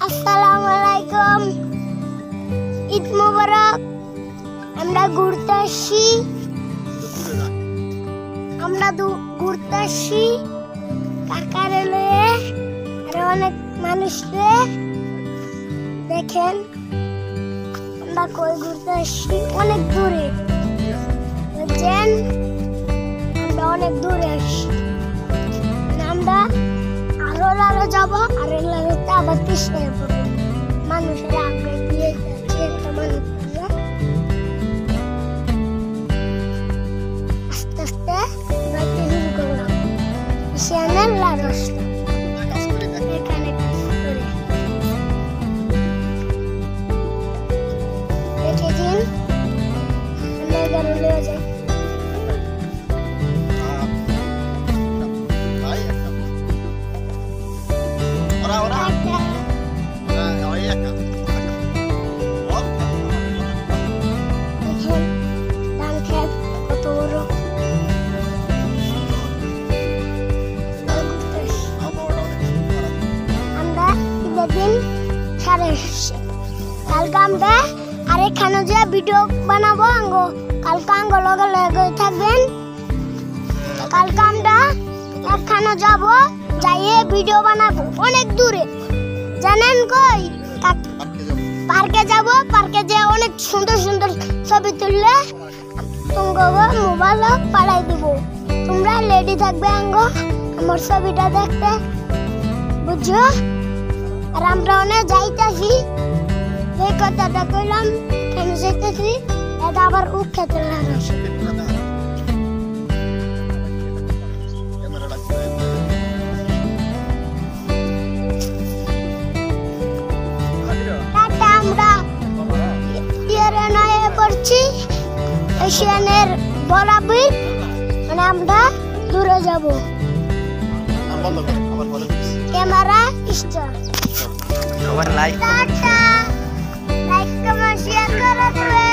আসসালামুয়ালাইকুম, ঈদ মোবারক। আমরা ঘুরতে আসছি, কাকারে লয়ে আর অনেক মানুষরে। দেখেন আমরা কই ঘুরতে আসছি, অনেক দূরে। দেখছেন আমরা অনেক দূরে আসছি। আমরা আরো যাবো, আর এলাকাতে আবার পিছিয়ে পড়বো। মানুষের আগে দিয়ে যাচ্ছে একটা মানুষ আস্তে আস্তে যাইতে শুরু করলাম। পিছিয়ে লারসটা এখানে দেখে দিন আমরা গাড়ি লয়ে যাই। কালকে আমরা আরেকখানে যে ভিডিও বানাবো, কালকে লগে লগে থাকবেন। কালকে আমরা একখানে যাবো, যাইয়ে ভিডিও বানাবো অনেক দূরে। জানেন কই? পার্কে যাব। পার্কে যে অনেক সুন্দর সুন্দর ছবি তুললে তোমাকে মোবাইল পাঠাই দিব। তোমরা রেডি থাকবে আমার ছবিটা দেখতে, বুঝছো? আর আমরা অনেক যাইতেছি, এই কথাটা কইলাম কেন যাইতেছি, এটা আবার উঠতে লাগাচ্ছি। আমরা নয়ে পড়ছি এশিয়ানের বরাবর, মানে আমরা দূরে যাব। Camera start. Like comment share করে দেবেন।